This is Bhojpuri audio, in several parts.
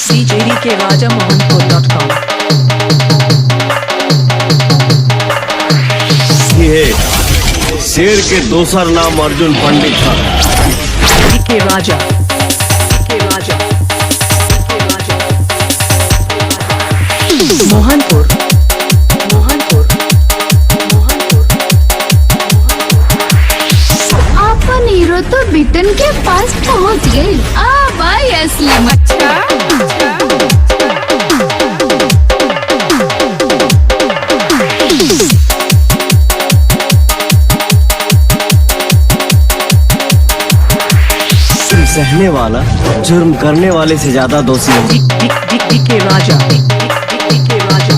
CJD के राजा मोहनपुर.com। ये शेर के दोसर नाम अर्जुन पंडित था। के राजा के राजा मोहनपुर मोहनपुर मोहनपुर। अपन हीरो तो बिटन के पास पहुंच गए। अब आई असली मच्छा। सहने वाला जुर्म करने वाले से ज्यादा दोषी है। के राजा के राजा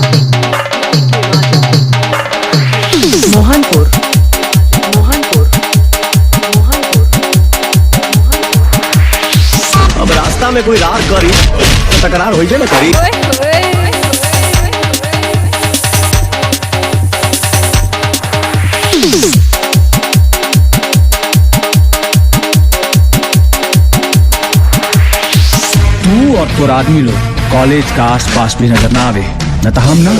मोहनपुर मोहनपुर मोहनपुर। अब रास्ता में कोई रार करी तो तकरार हो जाए ना करी। तू और तोर आदमी लोग कॉलेज का आसपास भी नजर ना आवे, न तो हम ना।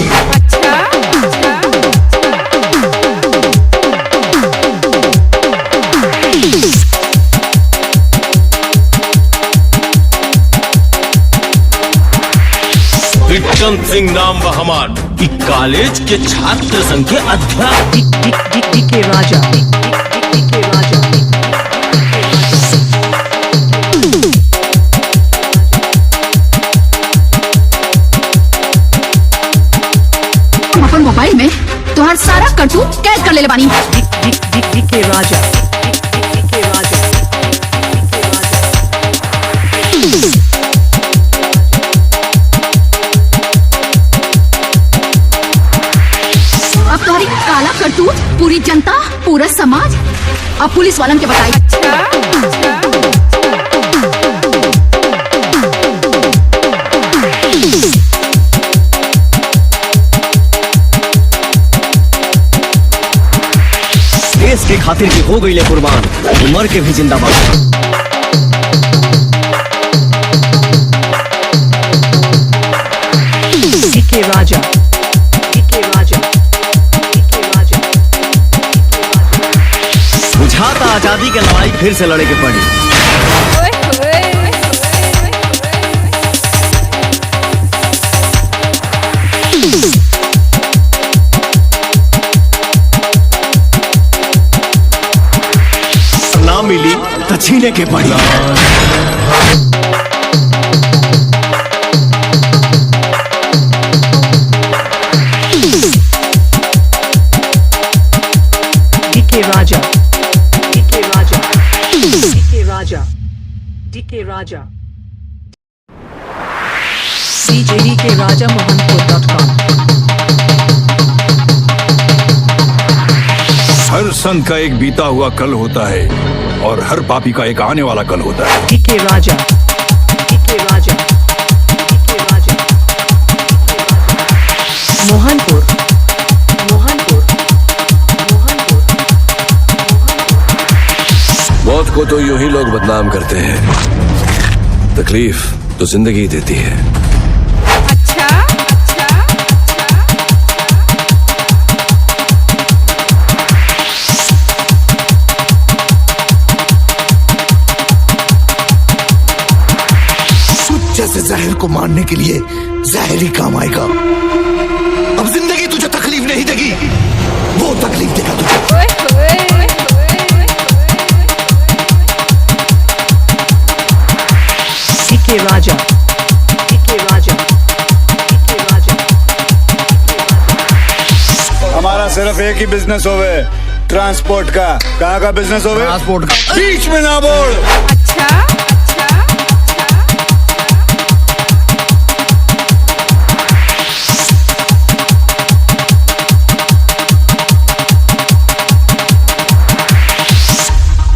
विक्रम सिंह नाम व हमार कि कॉलेज के छात्र संघ के अध्यक्ष। के राजा के राजा। अपन मोबाइल में तुम्हारा सारा करतूत कैद कर ले बानी। के राजा के राजा। अब तुम्हारी काला करतूत पूरी जनता पूरा समाज अब पुलिस वालन के बताई। देश के खातिर की हो गई ले कुर्बान, उमर के भी जिंदाबाद। के राजा के राजा के राजा। बुझाता आजादी के लड़ाई फिर से लड़े के पड़ी। ना मिली तो छीने के पड़ी। के राजा के राजा के राजा के राजा। CJD के राजा मोहनपुर.com। हर संत का एक बीता हुआ कल होता है और हर पापी का एक आने वाला कल होता है। के राजा के राजा के राजा। मोहनपुर मोहनपुर मोहनपुर। मौत को तो यूं ही लोग बदनाम करते हैं, तकलीफ तो जिंदगी देती है। जैसे जहर को मारने के लिए जहर ही काम आएगा। अब जिंदगी तुझे तकलीफ नहीं देगी, वो तकलीफ देगा तुझे। के राजा के राजा के राजा। हमारा सिर्फ एक ही बिजनेस होवे, ट्रांसपोर्ट का। कहाँ का बिजनेस होवे? ट्रांसपोर्ट का। बीच में ना बोल।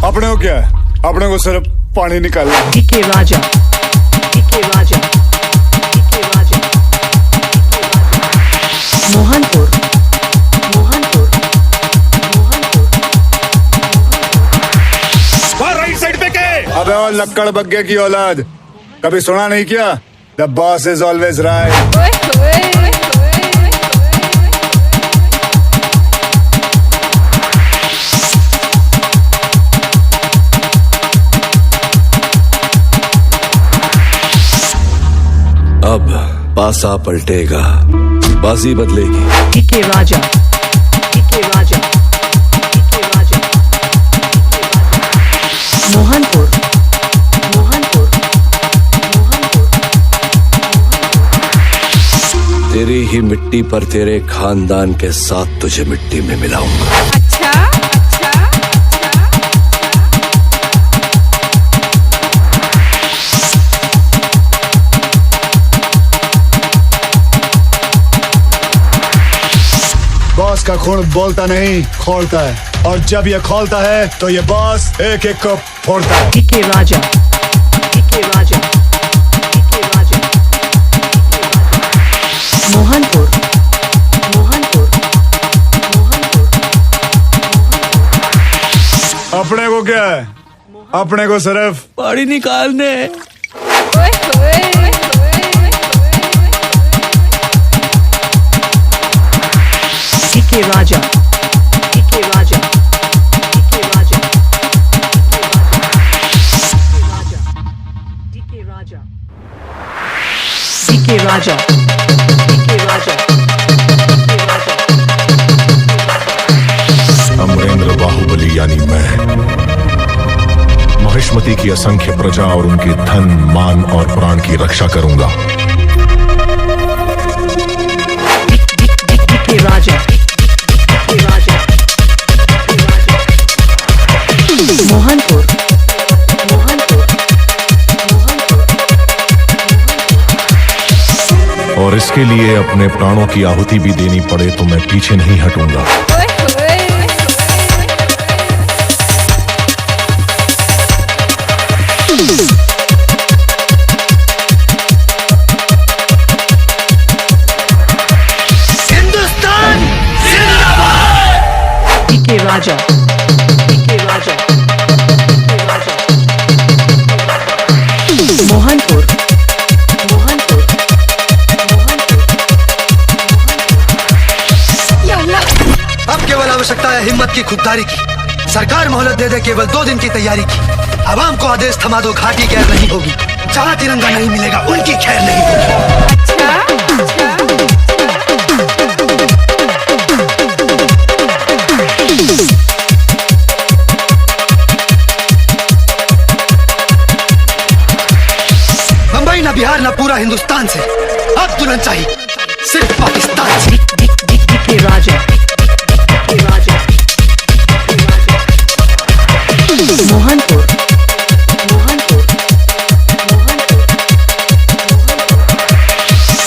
अपने को क्या है? अपने को सिर्फ पानी निकालना। के राजा के राजा के राजा। मोहनपुर मोहनपुर मोहनपुर। राइट साइड पे के। अबे और लक्कड़ बग्गे की औलाद, कभी सुना नहीं क्या? The boss is always right. अब पासा पलटेगा, बाजी बदलेगी। DK Raja. DK Raja. DK Raja. Mohanpur. Mohanpur. Mohanpur. तेरी ही मिट्टी पर तेरे खानदान के साथ तुझे मिट्टी में मिलाऊंगा। बॉस का खून बोलता नहीं, खोलता है, और जब ये खोलता है तो ये बॉस एक एक को फोड़ता है। DK Raja. DK Raja. DK Raja. Mohanpur. Mohanpur. Mohanpur. अपने को क्या है? अपने को सिर्फ पानी निकालने। DK Raja. DK Raja. DK Raja. DK Raja. DK Raja. DK Raja. Amarendra बाहुबली यानी मैं महिष्मति की असंख्य प्रजा और उनके धन, मान और प्राण की रक्षा करूंगा। DK Raja. Mohanpur. Mohanpur. और इसके लिए अपने प्राणों की आहुति भी देनी पड़े तो मैं पीछे नहीं हटूंगा। हिंदुस्तान जिंदाबाद। DK Raja. DK Raja. DK Raja. Mohanpur. Mohanpur. अब केवल आवश्यकता है हिम्मत की, खुददारी की। सरकार मोहलत दे दे केवल 2 दिन की तैयारी की। आवाम को आदेश थमा दो, घाटी गैर नहीं होगी। जहाँ तिरंगा नहीं मिलेगा उनकी खैर नहीं होगी। मुंबई न बिहार न पूरा हिंदुस्तान से अब दुल्हन चाहिए सिर्फ पाकिस्तान से। DK Raja. DK Raja. Mohanpur. Mohanpur.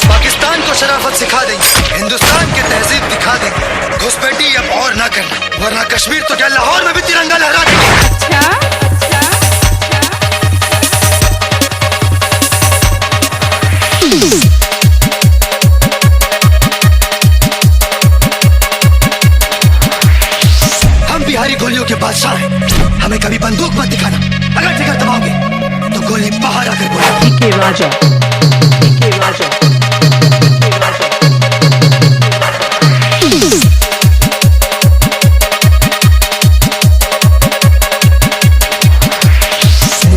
Pakistan को शराफत सिखा देंगे, हिंदुस्तान की तहजीब दिखा देंगे। घुसपैठी अब और ना करना, वरना कश्मीर तो क्या लाहौर में भी तिरंगा लहरा देंगे। हम बिहारी गोलियों के बादशाह हैं, हमें कभी बंदूक मत दिखाना। अगर जिगर दबाओगे तो गोली बाहर आकर बोले। DK Raja. DK Raja. DK Raja.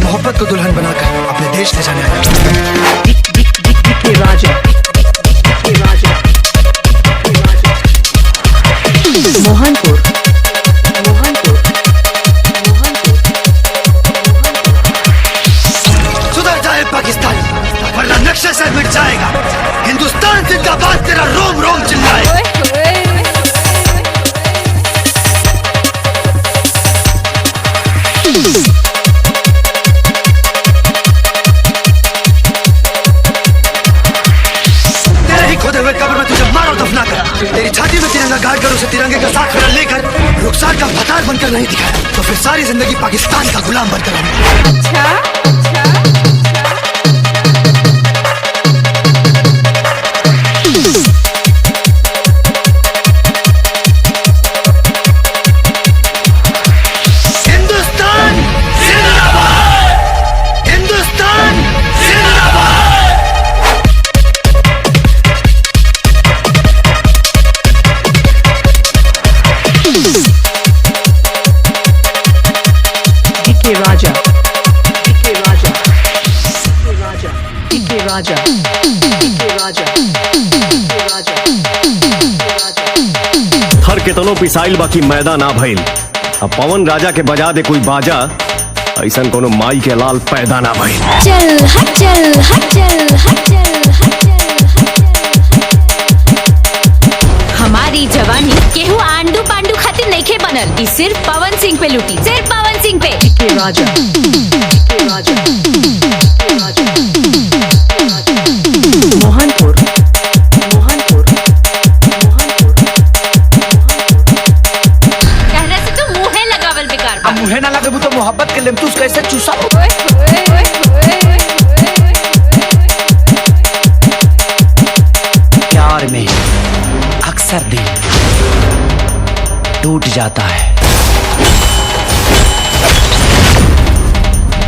मोहब्बत को दुल्हन बनाकर अपने देश ले जाने आया। DK Raja. DK Raja. Mohanpur. Mohanpur. सुधर जाए पाकिस्तान, वरना नक्शे से मिट जाएगा। हिंदुस्तान जिंदाबाद, तेरा रोम रोम चिल्लाए। तेरे ही खोदे हुए कब्र में तुझे मारो दफना कर। तेरी छाती में तिरंगा गाड़ कर उसे तिरंगे का साथ खड़ा लेकर रुखसार का फतार बनकर नहीं दिखाया तो फिर सारी जिंदगी पाकिस्तान का गुलाम बनकर रहूंगा। हिंदुस्तान जिंदाबाद। हिंदुस्तान जिंदाबाद। Raja. DK Raja. DK Raja. थर के तनो पिसाइल बाकी मैदा ना भइल। अब पवन राजा के बजा दे कोई बाजा, ऐसन कोनो माई के लाल पैदा ना भइल। चल हट चल हट चल हट चल हट चल। हमारी जवानी केहू आंडू पांडू खातिर नइखे बनल, ई सिर्फ पवन सिंह पे लूटी, सिर्फ पवन सिंह पे। DK Raja. DK Raja. DK Raja. Mohanpur. Mohanpur. Mohanpur. कहने से तो मुंह है लगावल बेकार बा। मुहे ना लगे तो मोहब्बत के लेमतूस कैसे चूसा? प्यार में अक्सर दिल टूट जाता है।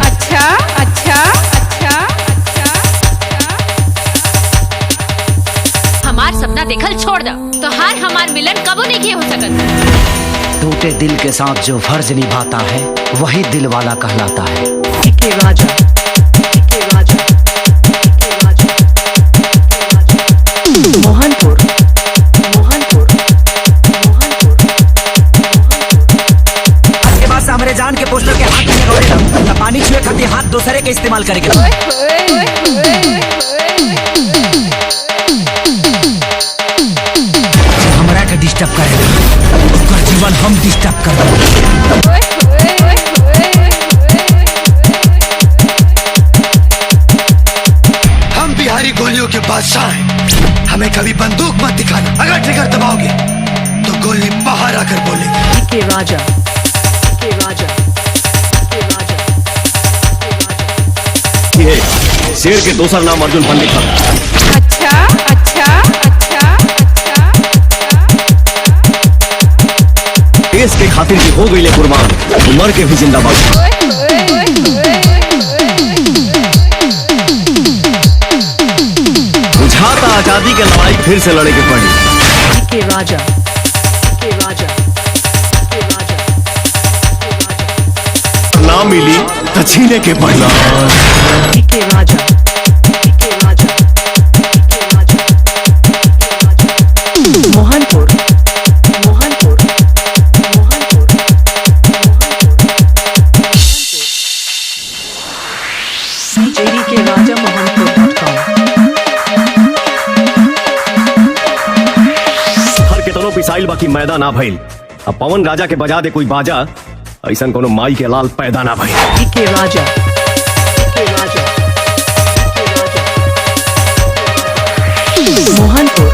अच्छा अच्छा अच्छा अच्छा। हमार सपना देखल छोड़ दो, तो हमार मिलन कबो नहीं हो सकत। टूटे दिल के साथ जो फर्ज निभाता है वही दिल वाला कहलाता है। DK Raja. DK Raja. DK Raja. Mohanpur. Mohanpur. Mohanpur. आज के बाद से हमारे जान के पोस्टर के हाथ में रोड़े पानी छुए खातिर हाथ दूसरे के इस्तेमाल करेंगे। हमरा के डिस्टर्ब करेगा, ओकर जीवन हम डिस्टर्ब कर देंगे। हम बिहारी गोलियों के बादशाह हैं, हमें कभी बंदूक मत दिखाना। अगर ट्रिगर दबाओगे तो गोली बाहर आकर बोलेगी। DK Raja. DK Raja. DK Raja. ये शेर के दोसर नाम अर्जुन पंडित था। अच्छा अच्छा अच्छा अच्छा। देश के खातिर भी हो गई ले कुर्बान, मर के भी जिंदाबाद। बुझाता आजादी के लड़ाई फिर से लड़े के पड़ी। DK Raja. DK Raja. DK Raja. ना मिली तो छीने के पड़ी। DK Raja. DK Raja. DK Raja. Mohanpur. Mohanpur. Mohanpur. JDK Raja Mohanpur.com. थर के तनो पिसाइल बाकी मैदा ना भइल। अब पवन राजा के बजा दे कोई बाजा, ऐसन कोनो माई के लाल पैदा ना भइल। DK Raja. DK Raja. DK Raja. Mohanpur.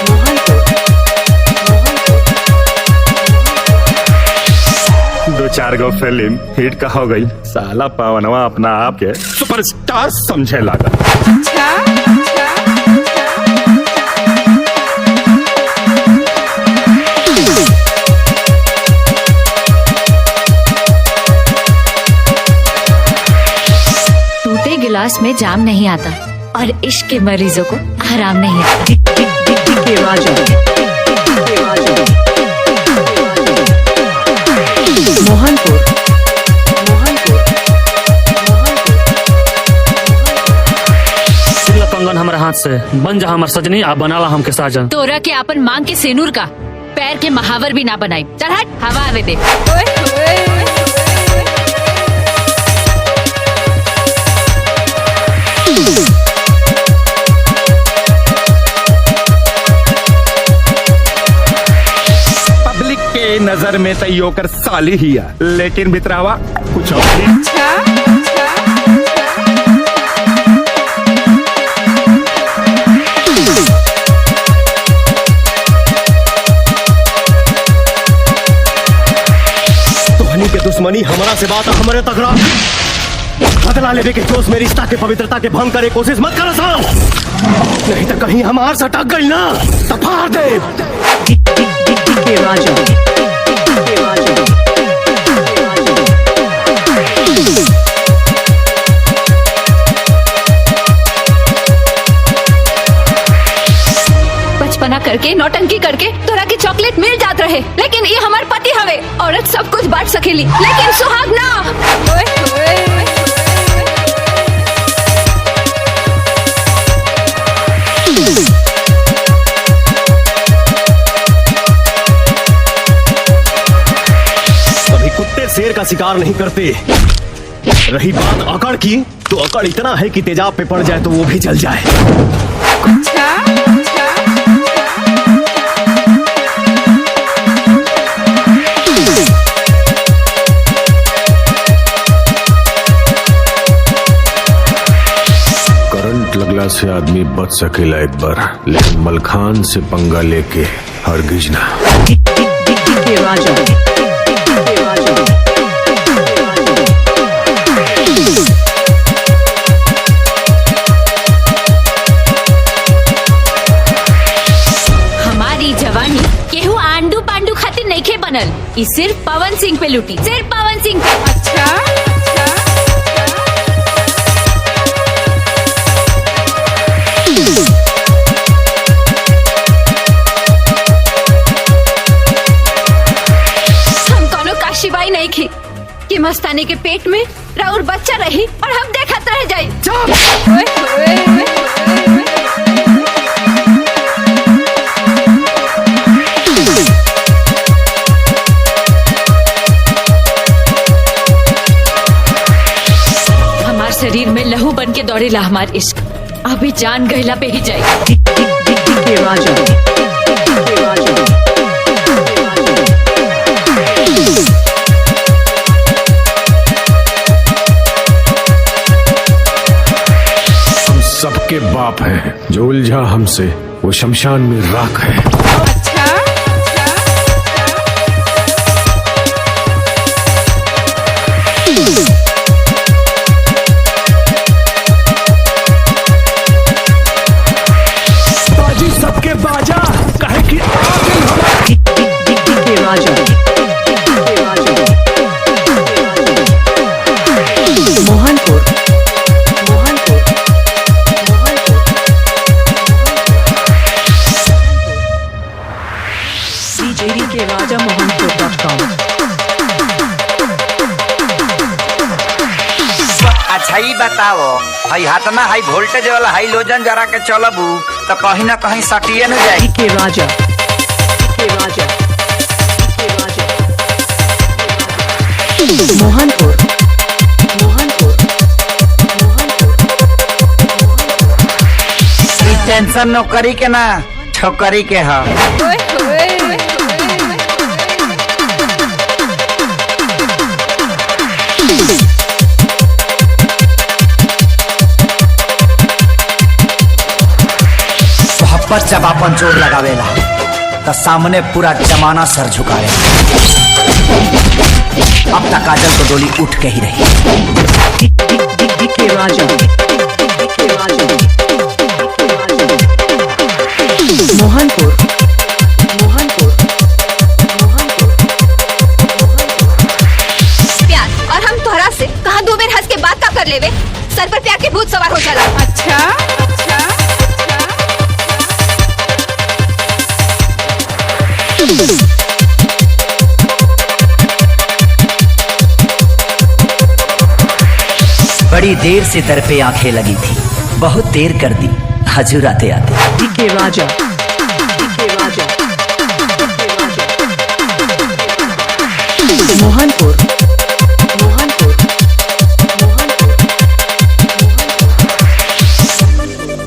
Mohanpur. दो चार गो फिल्म हिट का हो गई, साला पवनवा अपना आप के सुपरस्टार समझे लगा। अच्छा अच्छा। टूटे गिलास में जाम नहीं आता और इश्क के मरीजों को आराम नहीं आता। DK Raja. DK Raja. Mohanpur. Mohanpur. कंगन हमारे हाथ से बन जा हमार सजनी, आ बनाला हमके साजन। तोरा के अपन मांग के सेनूर का पैर के महावर भी ना बनाई। चल हट, हवा आवे दे। पब्लिक के नजर में तैयो कर साली ही है, लेकिन बितरावा कुछ और ही। अच्छा अच्छा। तोहनी के दुश्मनी हमारा से बात हमारे तगड़ा बदला लेवे के जोश में रिश्ता के पवित्रता के भंग करे कोशिश मत करो साहब, नहीं तो कहीं हमार सटक गई ना तो फाड़ दे। DK Raja. DK Raja. बचपना करके नौटंकी करके तोरा के चॉकलेट मिल जात रहे, लेकिन ये हमार पति हवे। औरत सब कुछ बांट सकेली लेकिन सुहाग ना। कभी कुत्ते शेर का शिकार नहीं करते। रही बात अकड़ की, तो अकड़ इतना है कि तेजाब पे पड़ जाए तो वो भी जल जाए। करंट लगला से आदमी बच सकेला एक बार, लेकिन मलखान से पंगा लेके हरगिज ना। DK Raja. DK Raja. हमारी जवानी केहू आंडू पांडू खातिर नइखे बनल। ई सिर्फ पवन सिंह पे लूटी, सिर्फ पवन सिंह पे। अच्छा हम कोनो काशीबाई नहीं खी कि मस्तानी के पेट में राउर बच्चा रही और हम देखत रह जाई। हमार शरीर में लहू बन के दौड़ेला हमार इश्क, अभी जान गहला पे ही जाए। DK Raja. DK Raja. हम सबके बाप हैं, जो उलझा हमसे वो शमशान में राख है। बाजी सबके बाजा कहे कि DK Raja. DK Raja. Mohanpur. Mohanpur. Mohanpur. DK Raja Mohanpur.com. अच्छा ही बताओ, हाई हाथ में हाई वोल्टेज वाला हाई लोजन जरा के चलबू तो कहीं ना कहीं सटिए न जाए। DK Raja. DK Raja. DK Raja. Mohanpur. Mohanpur. Mohanpur. Tension नौकरी के ना छोकरी के हा। मोहब्बत जब अपन जोर लगावेला तो सामने पूरा जमाना सर झुकावेला। अब तक काजल को डोली उठ के ही रही। DK Raja. DK Raja. Mohanpur. Mohanpur. Mohanpur. प्यार और हम तोहरा से कहाँ दो बेर हंस के बात का कर लेवे, सर पर प्यार के भूत सवार हो जाला। अच्छा बड़ी देर से दर पे आंखें लगी थी, बहुत देर कर दी हजूर आते आते। DK Raja. DK Raja. DK Raja. Mohanpur. Mohanpur. Mohanpur.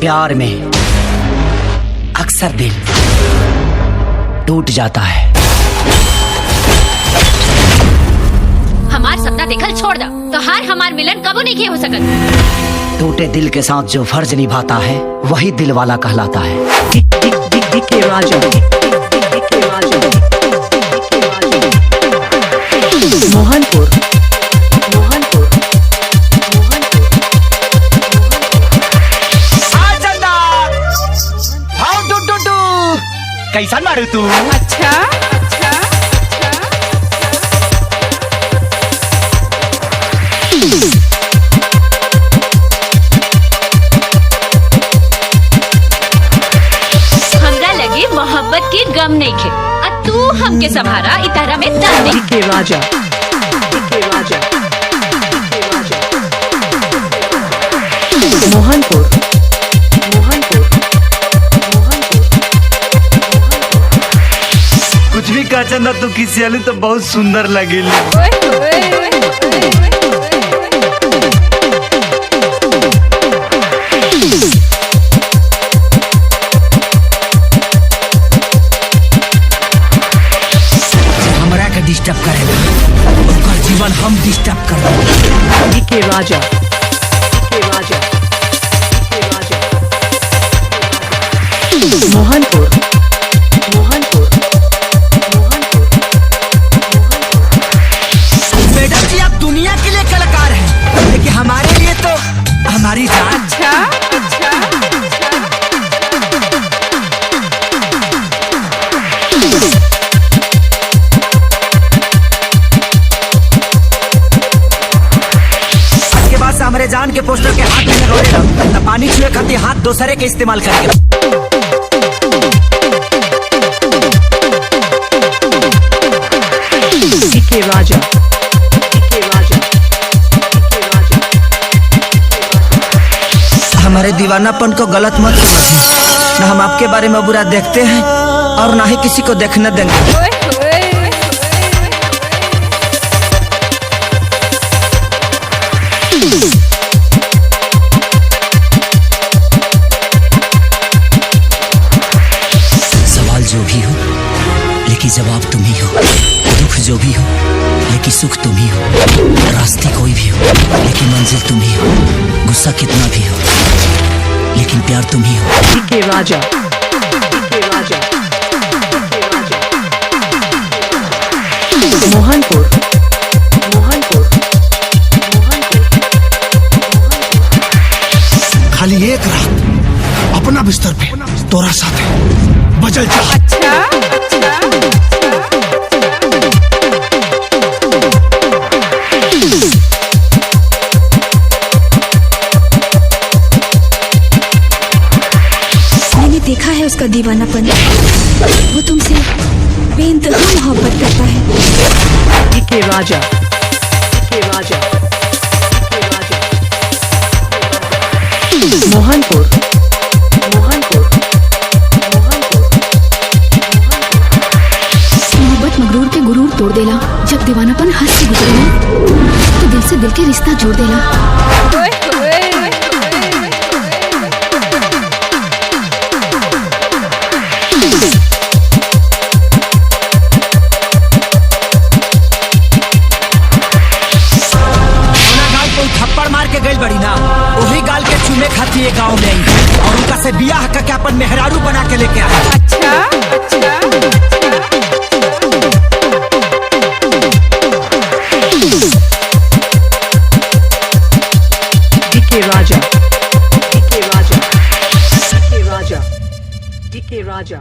प्यार में अक्सर दिल टूट जाता है। हमार सपना देखल छोड़ दा, तो हार हमार मिलन कबो नहीं हो सकत। टूटे दिल के साथ जो फर्ज निभाता है वही दिल वाला कहलाता है। DK Raja. DK Raja. DK Raja. Mohanpur. Mohanpur. Mohanpur. कैसा मारू तू? अच्छा हमरा लगे मोहब्बत के गम नहीं खे, और तू हमके संभारा इतारा में दम नहीं। DK Raja. DK Raja. DK Raja. Mohanpur. Mohanpur. का चंदा तू खिसियाली तो बहुत सुंदर लगेली। हमरा के डिस्टर्ब करेगा ओकर जीवन हम डिस्टर्ब कर DK Raja. DK Raja. DK Raja. Mohanpur. Mohanpur. Mohanpur. Madam जी आप दुनिया के लिए कलाकार हैं लेकिन हमारे लिए तो हमारी जान। के बाद से हमारे जान के पोस्टर के हाथ में लगोड़े ना पानी छुए खातिर हाथ दूसरे के इस्तेमाल करके। DK Raja. DK Raja. DK Raja. हमारे दीवानापन को गलत मत समझिए न हम आपके बारे में बुरा देखते हैं और ना ही किसी को देखने देंगे। सवाल जो भी हो लेकिन जवाब तुम ही हो, दुख जो भी हो लेकिन सुख तुम ही हो, रास्ते कोई भी हो लेकिन मंजिल तुम ही हो, गुस्सा कितना भी हो लेकिन प्यार तुम ही हो। DK Raja. DK Raja. DK Raja. Mohanpur. Mohanpur. Mohanpur. खाली एक रात अपना बिस्तर पे तोरा साथे बजल जा। मैंने देखा है उसका दीवानापन, वो तुमसे बेइंतहा मोहब्बत करता है। DK Raja. DK Raja. DK Raja. Mohanpur. Mohanpur. Mohanpur. मोहब्बत मगरूर के गुरूर तोड़ देला, जब दीवानापन हद से गुजरेला तो दिल से दिल के रिश्ता जोड़ देला। थप्पड़ मार के गई बड़ी ना वही गाल के चूमे खाती है गाँव में आई और उनका से बियाह करके अपन मेहरारू बना के लेके आया। DK Raja. DK Raja. DK Raja. DK Raja.